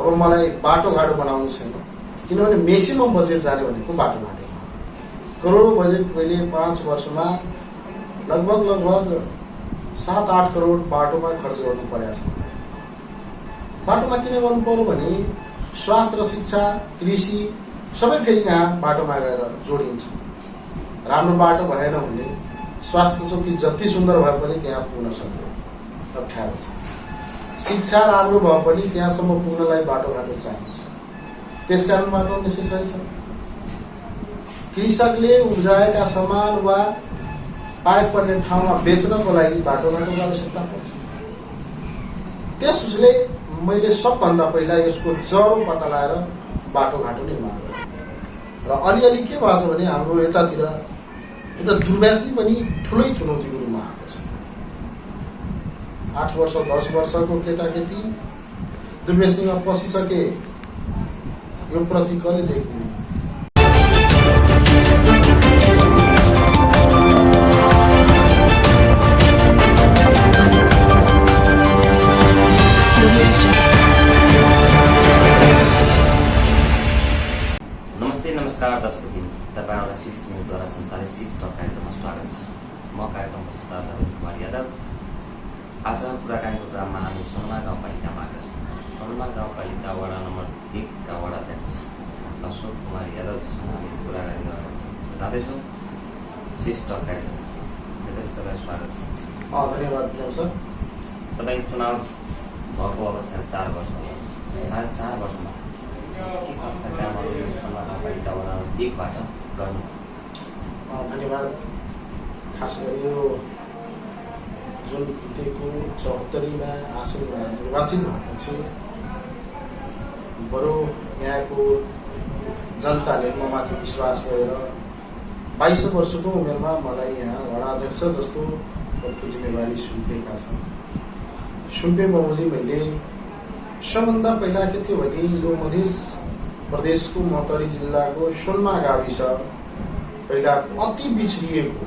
अब मलाई बाटोघाटो बनाउनु छैन, किनभने मैक्सिमम बजेट जाने भनेको बाटोघाटो। करोडौं बजेट पहिले 5 वर्षमा लगभग 7-8 करोड बाटोमा खर्च गर्नु परेको छ। बाटोमा किन गर्नु पर्यो भने स्वास्थ्य र शिक्षा, कृषि सबै फेरि यहाँ बाटोमा गएर जोडिन्छ। राम्रो बाटो भएन भने स्वास्थ्य चौकी जति सुन्दर भए पनि त्यहाँ पुग्न सक्दैन, अप्ठ्यारो छ। शिक्षा राम्रो भए पनि त्यहाँसम्म पुग्नलाई बाटोघाटो चाहिन्छ, त्यसकारण बाटो नेसेसरी छ। कृषकले उब्जाएका सामान वा पाएक पर्ने ठाउँमा बेच्नको लागि बाटोघाटोको आवश्यकता पर्छ। त्यसले मैले सबभन्दा पहिला यसको जरो पत्ता लगाएर बाटोघाटो निर्माण गरेँ। र अलिअलि के भएको छ भने हाम्रो यतातिर एउटा दुर्व्यसनी पनि ठुलै चुनौतीको रूपमा आएको छ। 8 वर्ष 10 वर्षको केटाकेटी दुर्व्यसनीमा पसिसके, यो प्रति कहिले देखिँदैन। नमस्कार दर्शकबिन, तपाईहरुलाई शीर्ष न्यूजद्वारा सञ्चालित शीर्ष टक कार्यक्रममा स्वागत छ। म कार्यक्रम प्रस्तुता रविन्द्र कुमार यादव। आज कुराकानीको क्रममा हामी सोनमा गाउँपालिकामा छौँ। सोनमा गाउँपालिका वडा नम्बर 1 का वडा अध्यक्ष अशोक कुमार यादवजीसँग हामी कुराकानी गर्न जाँदैछौँ। शीर्ष टक कार्यक्रम तपाईलाई स्वागत छ। धन्यवाद सर। तपाईँ चुनाव भएको अवस्था 4 वर्ष भयो। 4 वर्षमा के कस्ता कामहरू सोनमा गाउँपालिका वडा 1 बाट गर्नु? धन्यवाद। खास गरी यो जुन बितेको 74मा आसनमा निर्वाचित भएपछि बरु यहाँको जनताले ममाथि विश्वास गरेर 22 वर्षको उमेरमा मलाई यहाँ वडा अध्यक्ष जस्तो पदको जिम्मेवारी सुम्पेका छन्। सुम्पे बमोजिम मैले सबभन्दा पहिला के थियो भने यो मध्य प्रदेशको महोत्तरी जिल्लाको सोनमा गाविस पहिला अति बिछडिएको,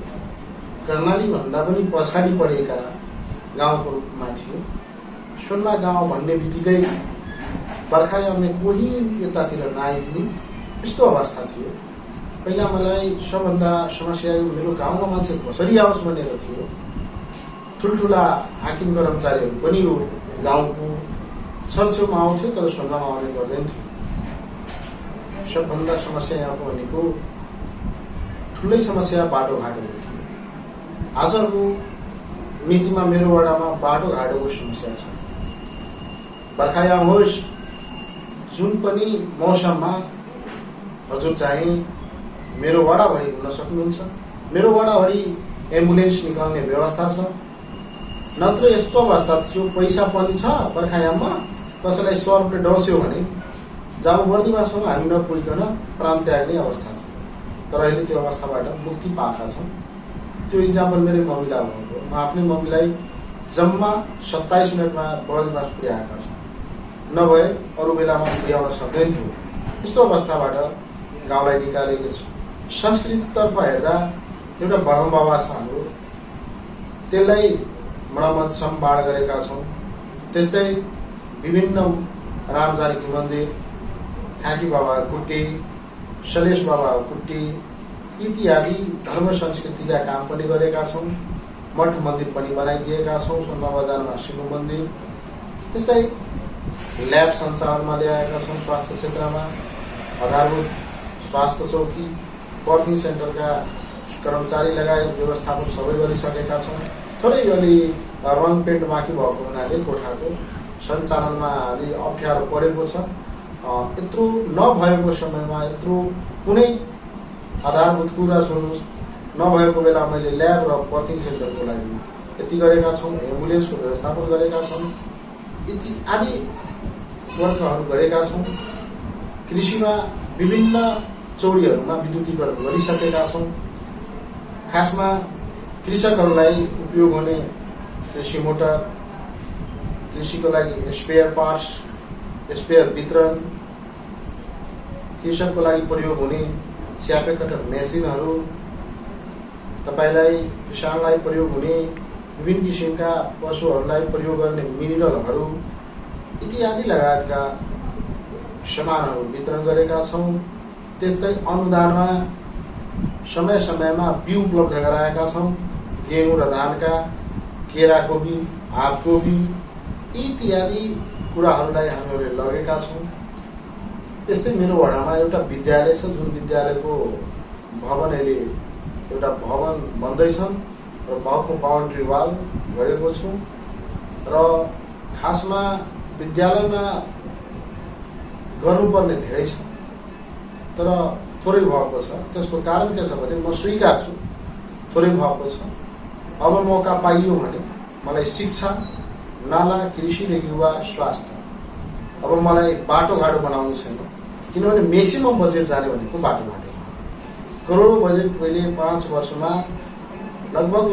कर्णाली भन्दा पनि पछाडि परेका गाउँको रूपमा थियो। सोनमा गाउँ भन्ने बित्तिकै बर्खायाउने कोही यतातिर नआइदिने यस्तो अवस्था थियो। पहिला मलाई सबभन्दा समस्या यो मेरो गाउँमा मान्छे कसरी आओस् भनेर थियो। ठुल्ठुला हाकिम कर्मचारीहरू पनि यो गाउँको छेउछेउमा आउँथ्यो, तर सोनामा आउने गर्दैन थियो। सबभन्दा समस्या यहाँको भनेको ठुलै समस्या बाटोघाटोको थियो। आजको मितिमा मेरो वडामा बाटोघाटोको समस्या छ। बर्खायाम होस्, जुन पनि मौसममा हजुर चाहिँ मेरो वडाभरि घुम्न सक्नुहुन्छ। मेरो वडाभरि एम्बुलेन्स निकाल्ने व्यवस्था छ। नत्र यस्तो अवस्था थियो, पैसा पनि छ बर्खायाममा, कसैलाई 100 रुपियाँ डस्यो भने जाबु बर्दिवासम्म हामी नपुगिकन प्राण त्याग्ने अवस्था थियो। तर अहिले त्यो अवस्थाबाट मुक्ति पाएका छौँ। त्यो इक्जाम्पल मेरै मम्मीलाई भएको। म आफ्नै मम्मीलाई जम्मा 27 मिनटमा बर्दिवास पुर्याएका छौँ। नभए अरू बेलामा पुर्याउन सक्दैन थियो। यस्तो अवस्थाबाट गाउँलाई निकालेको छु। संस्कृतितर्फ हेर्दा एउटा बडम बाबा छ हाम्रो, त्यसलाई मर्मत सम्बाड गरेका छौँ। त्यस्तै विभिन्न राम जानकी मन्दिर, खाकी बाबा कुट्टी, सलेश बाबा कुट्टी इत्यादि धर्म संस्कृतिका काम पनि गरेका छौँ। मठ मन्दिर पनि बनाइदिएका छौँ। सोनमा बजारमा शिव मन्दिर, त्यस्तै ल्याब सञ्चालनमा ल्याएका छौँ। स्वास्थ्य क्षेत्रमा आधारभूत स्वास्थ्य चौकी, बर्थिङ सेन्टरका कर्मचारी लगायत व्यवस्थापन सबै गरिसकेका छौँ। थोरै अलि रङ पेन्ट बाँकी भएको हुनाले कोठाको सञ्चालनमा अलि अप्ठ्यारो परेको छ। यत्रो नभएको समयमा यत्रो कुनै आधारभूत कुरा सुन्नुहोस्, नभएको बेला मैले ल्याब र बर्थिङ सेन्टरको लागि यति गरेका छौँ। एम्बुलेन्सको व्यवस्थापन गरेका छौँ। इत्यादि वर्कहरू गरेका छौँ। कृषिमा विभिन्न चौडीहरूमा विद्युतीकरण गरिसकेका छौँ। खासमा कृषकहरूलाई उपयोग हुने कृषि मोटर, कृषिको लागि स्पेयर पार्ट्स, स्पेयर वितरण, कृषकको लागि प्रयोग हुने स्यापे कटर मेसिनहरू, तपाईलाई किसानलाई प्रयोग हुने विभिन्न किसिमका पशुहरूलाई प्रयोग गर्ने मिनरलहरू इत्यादि लगायतका सामानहरू वितरण गरेका छौँ। त्यस्तै अनुदानमा समय समयमा बिउ उपलब्ध गराएका छौँ। गेहूँ र धानका, केराको बिउ, आँपको बिउ इत्यादि कुराहरूलाई हामीहरूले लगेका छौँ। त्यस्तै मेरो वडामा एउटा विद्यालय छ, जुन विद्यालयको भवन अहिले एउटा भवन बन्दैछन् र भवनको बााउन्ड्री वाल गरेको छु र खासमा विद्यालयमा गर्नुपर्ने धेरै छ, तर थोरै भएको छ। त्यसको कारण के छ भने म स्वीकार छु थोरै भएको छ। अब मौका पाइयो भने मलाई शिक्षा, नाला, कृषि र युवा स्वास्थ्य, अब मलाई बाटोघाटो बनाउनु छैन, किनभने म्याक्सिमम बजेट जाने भनेको बाटोघाटो। करोडौँ बजेट पहिले 5 वर्षमा लगभग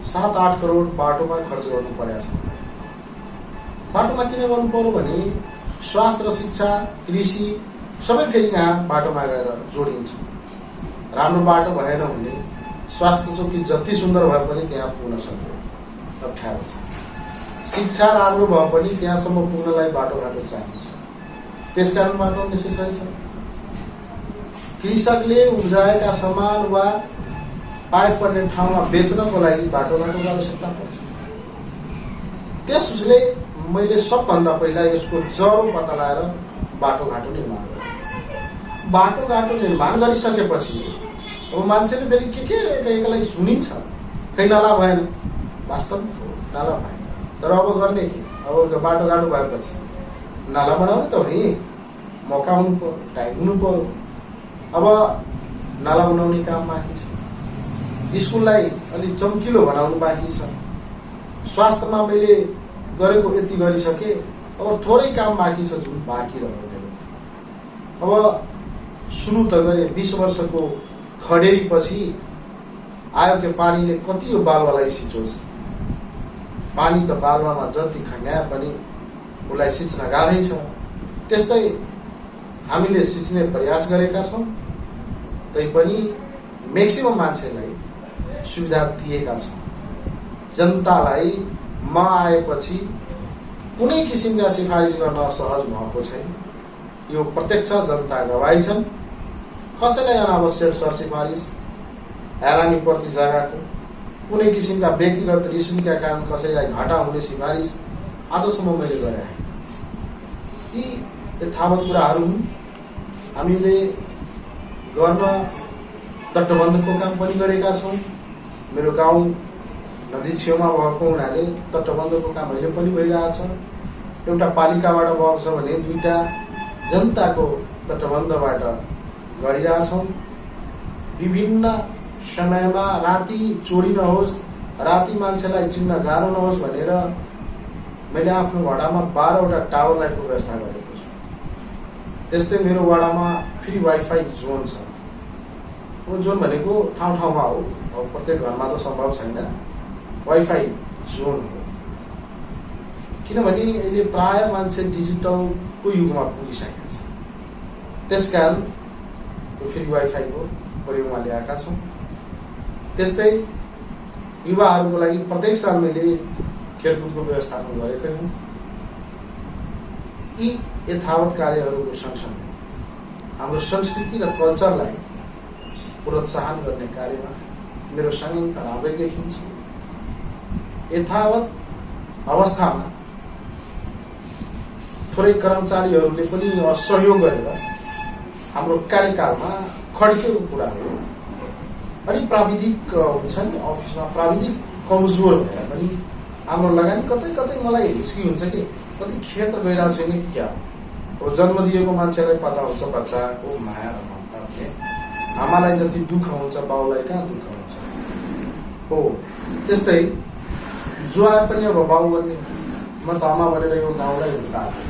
7-8 करोड बाटोमा खर्च गर्नु परेको छ। बाटोमा किन गर्नु पर्यो भने स्वास्थ्य र शिक्षा, कृषि सबै फेरि यहाँ बाटोमा गएर जोडिन्छ। राम्रो बाटो भएन भने स्वास्थ्य चौकी जति सुन्दर भए पनि त्यहाँ पुग्न सक्दैन, अप्ठ्यारो छ। शिक्षा राम्रो भए पनि त्यहाँसम्म पुग्नलाई बाटोघाटो चाहिन्छ, त्यसकारण बाटो नेसेसरी छ। कृषकले उब्जाएका सामान वा पाइप पर्ने ठाउँमा बेच्नको लागि बाटोघाटोको आवश्यकता पर्छ। त्यसले मैले सबभन्दा पहिला यसको जरो पत्ता लगाएर बाटोघाटो निर्माण गरेँ। बाटोघाटो निर्माण गरिसकेपछि अब मान्छेले फेरि के सुनिन्छ, खै नाला भएन, वास्तविक हो नाला भएन, तर अब गर्ने के? अब बाटोघाटो भएपछि नाला बनाउने त हो नि, मौका हुनु पर्यो, टाइम हुनु पर्यो। अब नाला बनाउने काम बाँकी छ, स्कुललाई अलिक चम्किलो बनाउनु बाँकी छ, स्वास्थ्यमा मैले गरेको यति गरिसके, अब थोरै काम बाँकी छ जुन बाँकी रह्यो। अब सुरु त गरेँ 20 वर्षको खडेरी पछि आयो कि पानीले कति यो बालुवालाई सिचोस्। पानी त बालुवामा जति खन्या पनि उसलाई सिच्न गाह्रै छ। त्यस्तै हामीले सिच्ने प्रयास गरेका छौँ, तैपनि म्याक्सिमम मान्छेलाई सुविधा दिएका छौँ। जनतालाई म आएपछि कुनै किसिमका सिफारिस गर्न सहज भएको छैन, यो प्रत्यक्ष जनता गवाई छन्। कसैलाई अनावश्यक सरसिफारिस, हैरानी प्रति जग्गाको, कुनै किसिमका व्यक्तिगत रिस्मीका कारण कसैलाई घाटा हुने सिफारिस आजसम्म मैले गरेँ। यी यथावत कुराहरू हुन्। हामीले गर्न तटबन्धको काम पनि गरेका छौँ। मेरो गाउँ नदी छेउमा भएको हुनाले तटबन्धको काम अहिले पनि भइरहेछ। एउटा पालिकाबाट भएको छ भने 2टा जनताको तटबन्धबाट गरिरहेछौँ। विभिन्न समयमा राति चोरी नहोस्, राति मान्छेलाई चिन्न गाह्रो नहोस् भनेर मैले आफ्नो वडामा 12वटा टावर लाइटको व्यवस्था गरेको छु। त्यस्तै मेरो वडामा फ्री वाइफाई जोन छ। अब जोन भनेको ठाउँ ठाउँमा हो, अब प्रत्येक घरमा त सम्भव छैन, वाइफाई जोन हो। किनभने अहिले प्राय मान्छे डिजिटलको युगमा पुगिसकेको छ, त्यसकारण यो फ्री वाइफाईको प्रयोगमा ल्याएका छौँ। त्यस्तै युवाहरूको लागि प्रत्येक साल मैले खेलकुदको व्यवस्थापन गरेकै हुँ। यी यथावत कार्यहरूको सँगसँगै हाम्रो संस्कृति र कल्चरलाई प्रोत्साहन गर्ने कार्यमा मेरो संलग्नता राम्रै देखिन्छ। यथावत अवस्थामा थोरै कर्मचारीहरूले पनि असहयोग गरेर हाम्रो कार्यकालमा खड्केको कुरा हो। अलिक प्राविधिक हुन्छ नि, अफिसमा प्राविधिक कमजोर भएर पनि हाम्रो लगानी कतै कतै मलाई रिस्की हुन्छ कि कति खेर त गइरहेको छैन कि क्या हो। जन्म दिएको मान्छेलाई पता हुन्छ बच्चाको माया र ममता हुने, आमालाई जति दुःख हुन्छ बाउलाई कहाँ दुःख हुन्छ हो। त्यस्तै जो आए पनि अब बाउ बन्ने, म त आमा भनेर यो गाउँलाई हुर्काएको।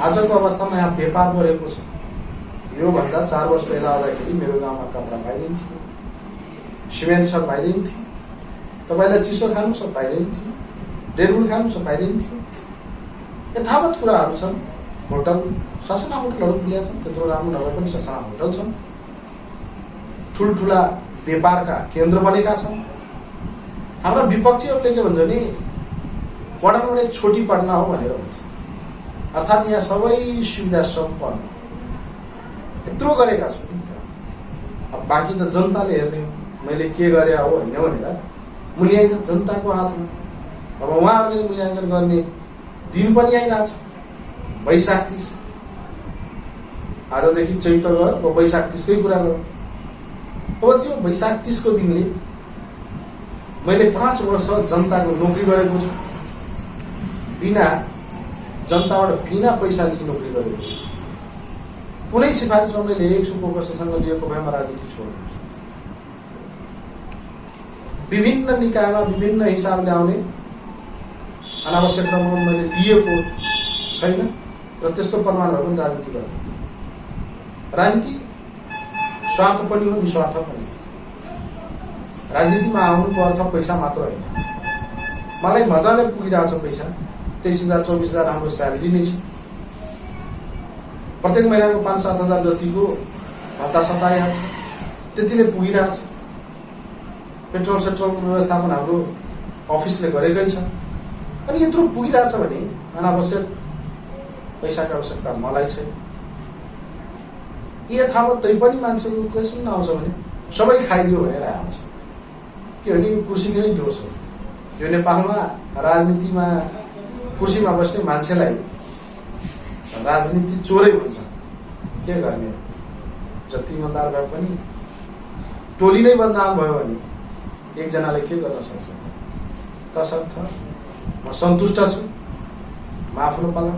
आजको अवस्थामा यहाँ व्यापार बढेको छ। योभन्दा 4 वर्ष पहिला आउँदाखेरि मेरो गाउँमा कपडा पाइदिन्थ्यो, सिमेन्ट सब पाइदिन्थ्यो, तपाईँलाई चिसो खानु सब पाइदिन्थ्यो, डेढगुड खानु सब पाइदिन्थ्यो। यथावत कुराहरू छन्। होटल, ससाना होटलहरू खुलिया छन्, त्यत्रो राम्रो नभए पनि ससाना होटल छन्। ठुल्ठुला व्यापारका केन्द्र बनेका छन्। हाम्रा विपक्षीहरूले के भन्छ भने पढाउनुले छोटी पढ्न हो भनेर भन्छ। अर्थात् यहाँ सबै सुविधा सम्पन्न यत्रो गरेका छौँ नि त। अब बाँकी त जनताले हेर्ने हो, मैले के गरे हो होइन भनेर मूल्याङ्कन जनताको हातमा। अब उहाँहरूले मूल्याङ्कन गर्ने दिन पनि आइरहेछ, वैशाख 30। आजदेखि चैत गयो, अब वैशाख 30कै कुरा गरौँ। अब त्यो वैशाख 30 को दिनले मैले 5 वर्ष जनताको नोकरी गरेको छु, बिना जनताबाट बिना पैसा लिई नोकरी गरेको छु। कुनै सिफारिसमा मैले एक सुको कसैसँग लिएको भएमा राजनीति छोड्दिन्छु। विभिन्न निकायमा विभिन्न हिसाबले आउने अनावश्यक क्रममा मैले लिएको छैन र त्यस्तो प्रमाणहरू पनि राजनीति गर्दैन। राजनीति स्वार्थ पनि हो, निस्वार्थ पनि। राजनीतिमा आउनुको अर्थ पैसा मात्र होइन। मलाई मजाले पुगिरहेछ पैसा, 23,000 24,000 हाम्रो स्यालेरी नै छ। प्रत्येक महिनाको 5-7 हजार जतिको भत्ता सताइहाल्छ, त्यतिले पुगिरहेछ। पेट्रोल सेट्रोलको व्यवस्थापन हाम्रो अफिसले गरेकै छ। अनि यत्रो पुगिरहेछ भने अनावश्यक पैसाको आवश्यकता मलाई छैन। यथावत तै पनि मान्छेको क्वेसन आउँछ भने सबै खाइदियो भनेर आउँछ। के भने यो कुर्सीको नै दोष हो। यो नेपालमा राजनीतिमा कुर्सीमा बस्ने मान्छेलाई राजनीति चोरै भन्छ। के गर्ने, जति इमानदार भए पनि टोली नै बदनाम भयो भने एकजनाले के गर्न सक्छ? तसर्थ म सन्तुष्ट छु, माफ नपाला।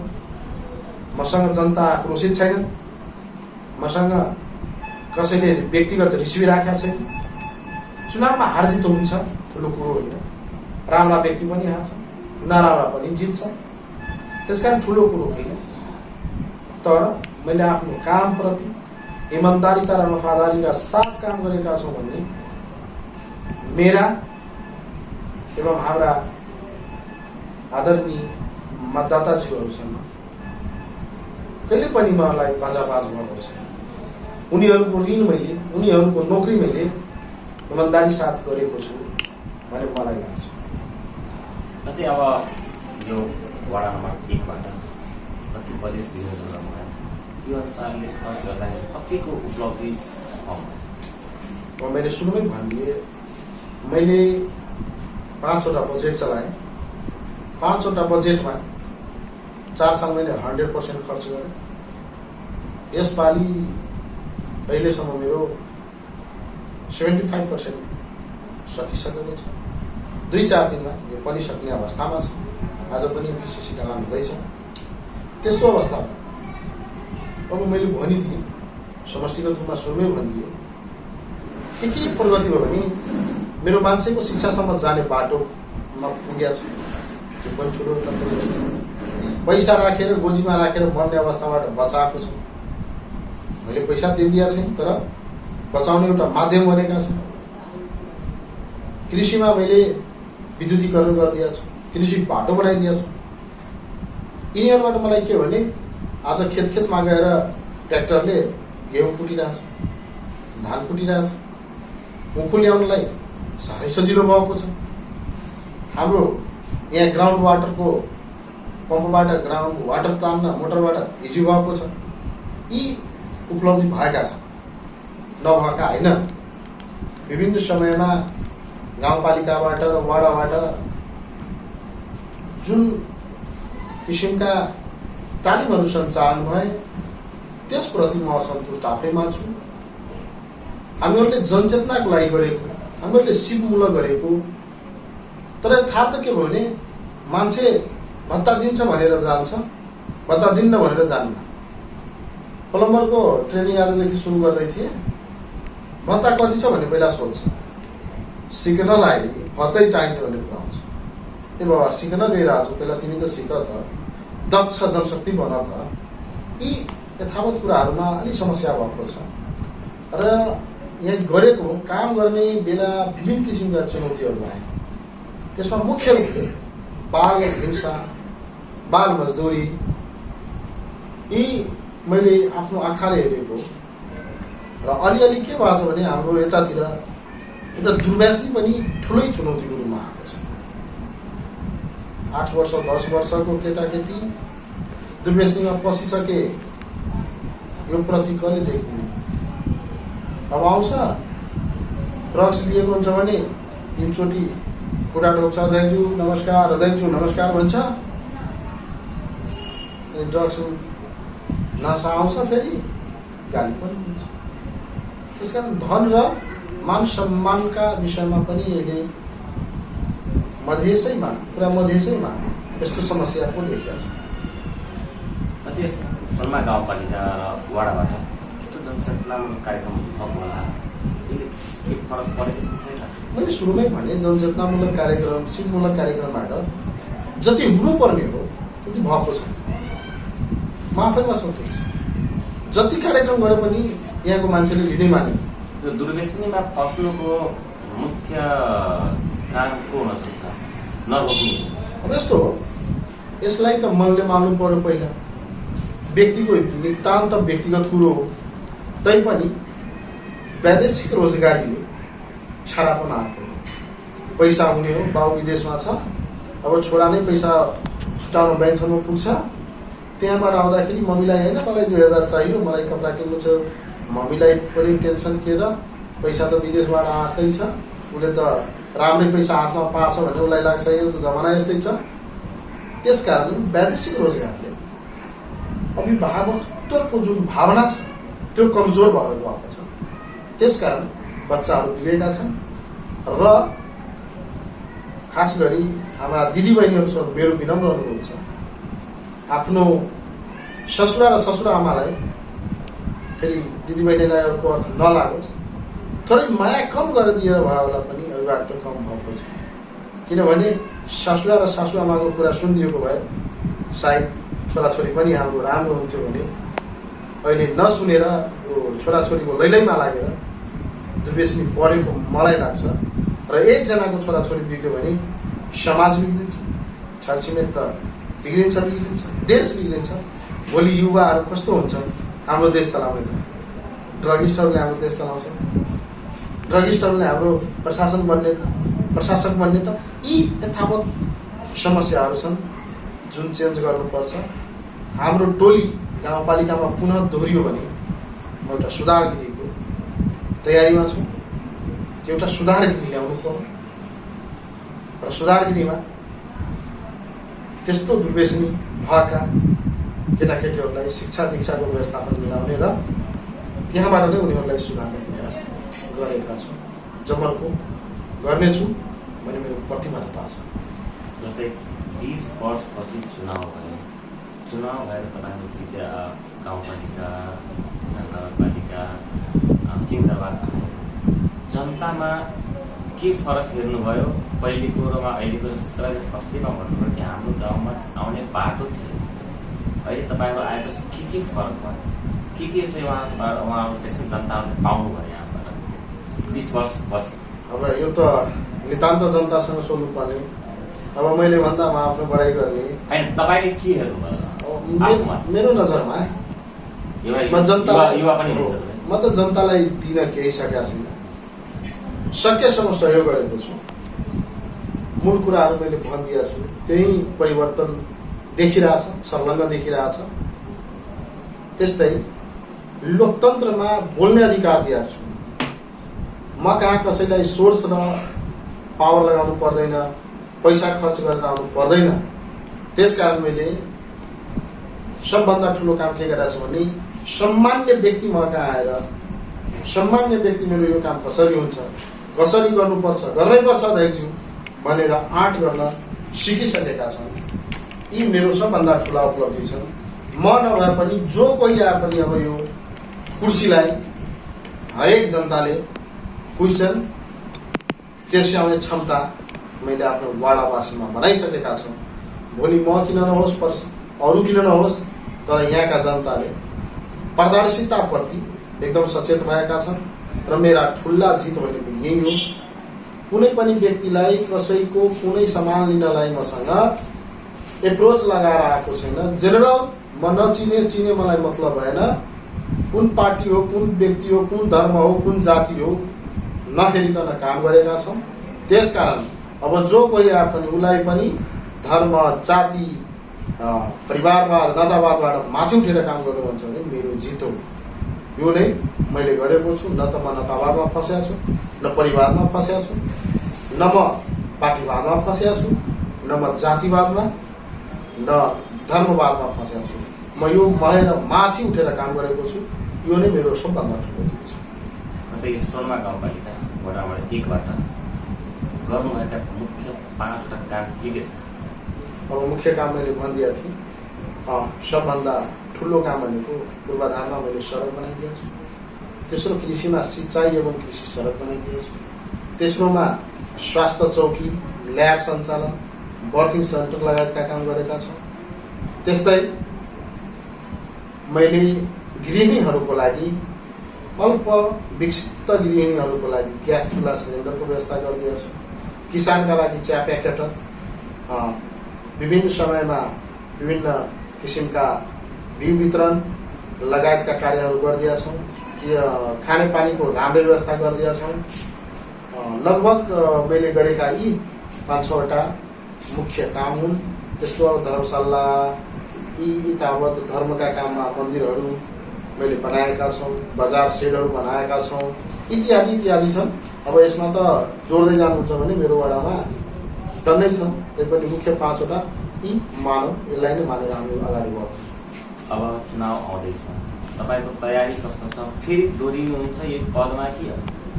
मसँग जनता आक्रोशित छैन, मसँग कसैले व्यक्तिगत रिसिभी राखेका छैन। चुनावमा हार जित हुन्छ, ठुलो कुरो होइन। राम्रा व्यक्ति पनि हार्छ, नराम्रा पनि जित्छ, त्यसकारण ठुलो कुरो होइन। तर मैले आफ्नो कामप्रति इमान्दारिता र वफादारीका साथ काम गरेका छौँ भने मेरा एवं हाम्रा आदरणीय मतदाताजीहरूसँग कहिले पनि मलाई बाजाबाज भएको छैन। उनीहरूको ऋण मैले, उनीहरूको नोकरी मैले इमान्दारी साथ गरेको छु भन्ने मलाई लाग्छ। जस्तै अब यो वडा नम्बर 1 बाट कति बजेट विनियोजन गर्नुभयो, त्यो अनुसारले खर्च गर्दाखेरि कतिको उपलब्धि मैले सुरुमै भनिदिएँ, मैले 5वटा बजेट चलाएँ। 5वटा बजेटमा 4 साल मैले 100% खर्च गरेँ। यसपालि अहिलेसम्म मेरो 75% सकिसकेको छ। 2-4 दिनमा यो पनि सक्ने अवस्थामा छ। आज पनि विशेष काम हुँदैछ। त्यस्तो अवस्थामा अब मैले भनिदिएँ, समष्टिगत रूपमा सुरुमै भनिदिएँ, के प्रगति भयो भने मेरो मान्छेको शिक्षासम्म जाने बाटोमा पुगेको छ। त्यो पनि ठुलो पैसा राखेर गोजीमा राखेर बन्ने अवस्थाबाट बचाएको छु। मैले पैसा तिर्दिया छैन, तर बचाउने एउटा माध्यम बनेका छ। कृषिमा मैले विद्युतीकरण गरिदिएको छु, कृषि बाटो बनाइदिएको छु। यिनीहरूबाट मलाई के भने आज खेतमा गएर ट्र्याक्टरले गेहूँ कुटिरहेछ, धान कुटिरहेछ। मुखु ल्याउनलाई साह्रै सजिलो भएको छ। हाम्रो यहाँ ग्राउन्ड वाटरको पम्पबाट ग्राउन्ड वाटर तान्न मोटरबाट इजी भएको छ। यी उपलब्धि भएका छन्, नभएका होइन। विभिन्न समयमा गाउँपालिकाबाट र वडाबाट जुन किसिमका तालिमहरू सञ्चालन भए त्यसप्रति म असन्तुष्ट आफैमा छु। हामीहरूले जनचेतनाको लागि गरेको, हामीहरूले सिपमूलक गरेको, तर यथार्थ के भयो भने मान्छे भत्ता दिन्छ भनेर जान्छ, भत्ता दिन्न भनेर जान्न। प्लम्बरको ट्रेनिङ आजदेखि सुरु गर्दै थिएँ। भत्ता कति छ भने पहिला सोध्छ, सिक्नलाई भत्तै चाहिन्छ भन्ने कुरा आउँछ। ए बाबा, सिक्न गइरहेको छु, पहिला तिमी त सिक त, दक्ष जनशक्ति बन त। यी यथावत कुराहरूमा अलिक समस्या भएको छ र यहाँ गरेको काम गर्ने बेला विभिन्न किसिमका चुनौतीहरू आए। त्यसमा मुख्य रूपले बाल हिंसा, बाल मजदुरी, यी मैले आफ्नो आँखाले हेरेको र अलिअलि के भएको छ भने हाम्रो यतातिर एउटा दुर्व्यासी पनि ठुलै चुनौतीको रूपमा आएको छ। 8 वर्ष 10 वर्षको केटाकेटी दुर्व्यसनीमा पसिसके यो प्रति कहिले देखिने। अब आउँछ ड्रग्स लिएको हुन्छ भने 3 चोटि कुरा ढोक्छ, अध्यक्षज्यू नमस्कार, अध्यक्षज्यू नमस्कार भन्छ। ड्रग्स नसा आउँछ फेरि गाली पनि हुन्छ। त्यसकारण धन र मान सम्मानका विषयमा पनि अहिले मधेसैमा पुरा मधेसैमा यस्तो समस्या पो देखिएको छ। त्यस सोनमा गाउँपालिका र वडाबाट यस्तो जनचेतनामूलक कार्यक्रम भएको होला, के फरक परेको छैन? मैले सुरुमै भने जनचेतनामूलक कार्यक्रम, सिपमूलक कार्यक्रमबाट जति हुनुपर्ने हो त्यति भएको छ। म आफैमा सन्तुष्ट छु। जति कार्यक्रम गरे पनि यहाँको मान्छेले लिनै माने। यो दुर्व्यसनीमा फस्नुको मुख्य कारण को हुन सक्छ? नरोक्नु। अब यस्तो हो, यसलाई त मनले मान्नु पर्यो पहिला। व्यक्तिको नितान्त व्यक्तिगत कुरो हो। तैपनि वैदेशिक रोजगारीले छाडापन आएको। पैसा हुने हो, बाउ विदेशमा छ, अब छोरा नै पैसा छुटाउन ब्याङ्कसम्म पुग्छ। त्यहाँबाट आउँदाखेरि मम्मीलाई होइन मलाई 2000 चाहियो, मलाई कपडा किन्नु छ, मम्मीलाई पनि टेन्सन के र पैसा त विदेशबाट आएकै छ, उसले त राम्रै पैसा हातमा पाछ भने उसलाई लाग्छ यो त जमाना यस्तै छ। त्यसकारण वैदेशिक रोजगारले अभिभावकत्वको जुन भावना छ त्यो कमजोर भएर गएको छ। त्यसकारण बच्चाहरू बिगडेका छन् र खास गरी हाम्रा दिदीबहिनीहरूसँग मेरो विनम्र अनुरोध छ, आफ्नो ससुरा र ससुराआमालाई फेरि दिदीबहिनीलाई अर्को अर्थ नलागोस्, थोरै माया कम गरेर दिएर भयो होला पनि अभिभावक त कम भएको छ। किनभने ससुरा र सासुआमाको कुरा सुनिदिएको भए सायद छोराछोरी पनि हाम्रो राम्रो हुन्थ्यो भने अहिले नसुनेर यो छोराछोरीको लैलैमा लागेर दुर्व्यसनी बढेको मलाई लाग्छ। र एकजनाको छोराछोरी बिग्यो भने समाज बिग्रिन्छ, छरछिमेक त बिग्रिन्छ, देश बिग्रिन्छ। भोलि युवाहरू कस्तो हुन्छ हाम्रो देश चलाउने? त ड्रगिस्टहरूले हाम्रो देश चलाउँछ, ड्रगिस्टहरूले हाम्रो प्रशासक बन्ने त। यी यथावत समस्याहरू छन् जुन चेन्ज गर्नुपर्छ। हाम्रो टोली गाउँपालिकामा पुनः दोहोरियो भने म एउटा सुधार गिरीको तयारीमा छु। एउटा सुधार गिरी ल्याउनु पर्यो र सुधार गिरीमा त्यस्तो दुर्व्यसनी भएका केटाकेटीहरूलाई शिक्षा दीक्षाको व्यवस्थापन मिलाउने र त्यहाँबाट नै उनीहरूलाई सुधार्ने प्रयास गरेका छौँ। जमर्को गर्नेछु भन्ने मेरो प्रतिबद्धता छ। जस्तै 20 वर्षपछि चुनाव भयो, चुनाव भएर तपाईँहरू जिते गाउँपालिका, नगरपालिका, सिंहदरबार भयो, जनतामा के फरक हेर्नुभयो पहिलेको र अहिलेको? तपाईँले फर्स्टैमा भन्नुभयो कि हाम्रो गाउँमा आउने बाटो थियो, अहिले तपाईँहरू आएपछि के फरक भयो? के चाहिँ उहाँहरू चाहिँ जनताहरूले पाउनुभयो यहाँबाट 20 वर्षपछि? अब यो त नितान्त जनतासँग सोध्नुपर्ने। अब मैले भन्दा म आफ्नो बढाइ गर्ने होइन, तपाईँले के हेर्नुभयो? मेरो नजरमा युवा पनि हुन्छ, म त जनतालाई दिन केही सकेका छैन। सकेसम्म सहयोग गरेको छु। मूल कुराहरू मैले भनिदिएको छु, त्यही परिवर्तन देखिरहेछ, छर्लङ्ग देखिरहेछ। त्यस्तै लोकतन्त्रमा बोल्ने अधिकार दिएको छु। म कहाँ कसैलाई सोर्स र पावर लगाउनु पर्दैन, पैसा खर्च गरेर आउनु पर्दैन। त्यसकारण मैले सबभन्दा ठुलो काम के गरेको छु भने सामान्य व्यक्ति म कहाँ आएर सामान्य व्यक्ति मेरो यो काम कसरी हुन्छ, कसरी गर्नुपर्छ, गर्नैपर्छ अध्यक्षज्यू भनेर आँट गर्न सिकिसकेका छन्। यी मेरो सबभन्दा ठुला उपलब्धि छन्। म नभए पनि जो कोही आए पनि अब यो कुर्सीलाई हरेक जनताले क्वेसन त्यसर्याउने क्षमता मैले आफ्नो वाडावासीमा बनाइसकेका छौँ। भोलि म किन नहोस्, अरू किन नहोस्, तर यहाँका जनताले पारदर्शिताप्रति एकदम सचेत भएका छन् र मेरा ठुला जित भनेको यही हो। कुनै पनि व्यक्तिलाई कसैको कुनै सामान लिनलाई मसँग एप्रोच लगाएर आएको छैन। जेनरल म चिने मलाई मतलब भएन। कुन पार्टी हो, कुन व्यक्ति हो, कुन धर्म हो, कुन जाति हो नहेरिकन काम गरेका छौँ। त्यसकारण अब जो कोही आए पनि उसलाई पनि धर्म, जाति परिवारवाद नतावादबाट माथि उठेर काम गर्नुहुन्छ भने मेरो जित हो। यो नै मैले गरेको छु। न त म नतावादमा फँसेको छु, न परिवारमा फँसेको छु, न म पार्टीवादमा फँसेको छु, न म जातिवादमा, न धर्मवादमा फँसेको छु। म यो भएर माथि उठेर काम गरेको छु। यो नै मेरो सबभन्दा ठुलो जित छ। अझै यो सोनमा गाउँपालिका वडा नम्बर 1 बाट गर्नुभएका मुख्य 5वटा काम के के छ? अब मुख्य काम मैले भनिदिएको थिएँ। सबभन्दा ठुलो काम भनेको पूर्वाधारमा मैले सडक बनाइदिएको छु। तेस्रो कृषिमा सिँचाइ एवं कृषि सडक बनाइदिएको छु। तेस्रोमा स्वास्थ्य चौकी, ल्याब सञ्चालन, बर्थिङ सेन्टर लगायतका काम गरेका छौँ। त्यस्तै मैले गृहिणीहरूको लागि अल्प विकसित गृहिणीहरूको लागि ग्यास चुल्हा सिलिन्डरको व्यवस्था गरिदिएको छु। किसानका लागि चिया प्याकेट, विभिन्न समयमा विभिन्न किसिमका बिउ वितरण लगायतका कार्यहरू गरिदिएका छौँ। खानेपानीको राम्रो व्यवस्था गरिदिएका छौँ। लगभग मैले गरेका यी 5-6वटा मुख्य काम हुन्। त्यस्तो अब धर्मशाला, यी तावत धर्मका काममा मन्दिरहरू मैले बनाएका छौँ, बजार सेडहरू बनाएका छौँ, इत्यादि इत्यादि छन्। अब यसमा त जोड्दै जानुहुन्छ भने मेरो वडामा टन्नै छ। तैपनि मुख्य 5वटा यी मानव, यसलाई नै मानेर हामी अगाडि बढ्छौँ। अब चुनाव आउँदैछ, तपाईँको तयारी कस्तो छ? फेरि दोहोरिनुहुन्छ यो पदमा कि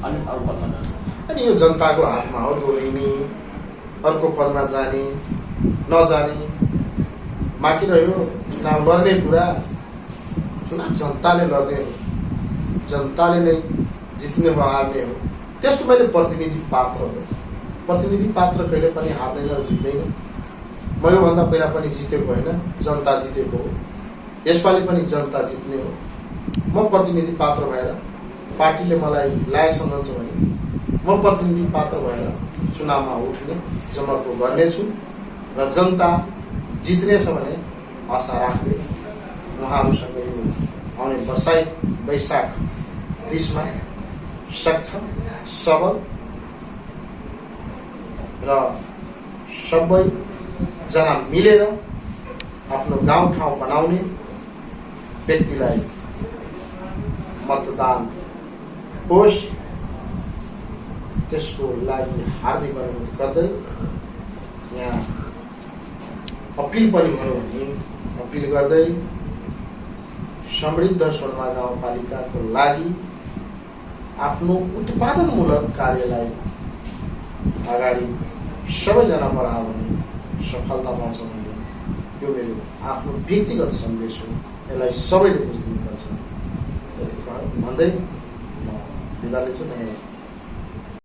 अनि अरू पदमा जानु? अनि यो जनताको हातमा हो दोहोरिने, अर्को पदमा जाने नजाने। बाँकी रह्यो चुनाव लड्ने कुरा। चुनाव जनताले लड्ने हो, जनताले नै जित्ने हो, हार्ने हो। त्यसको मैले प्रतिनिधि पात्र हो। प्रतिनिधि पात्र कहिले पनि हार्दैन र जित्दैन। म योभन्दा पहिला पनि जितेको होइन, जनता जितेको हो। यसपालि पनि जनता जित्ने हो। म प्रतिनिधि पात्र भएर पार्टीले मलाई लायक सम्झन्छ भने म प्रतिनिधि पात्र भएर चुनावमा उठ्ने जमर्को गर्नेछु र जनता जित्नेछ भने आशा राख्दै उहाँहरूसँग यो आउने वैशाख 30मा सक्षम, सबल र सबैजना मिलेर आफ्नो गाउँठाउँ बनाउने व्यक्तिलाई मतदान होस्, त्यसको लागि हार्दिक अनुरोध गर्दै यहाँ अपिल पनि भयो भने अपिल गर्दै समृद्ध सोनमा गाउँपालिकाको लागि आफ्नो उत्पादनमूलक कार्यलाई अगाडि सबैजना बढायो भने सफलता पाउँछ भन्ने यो मेरो आफ्नो व्यक्तिगत सन्देश हो। यसलाई सबैले बुझिदिनुपर्छ। यति भन्दै म बिदा लिन्छु। धन्यवाद।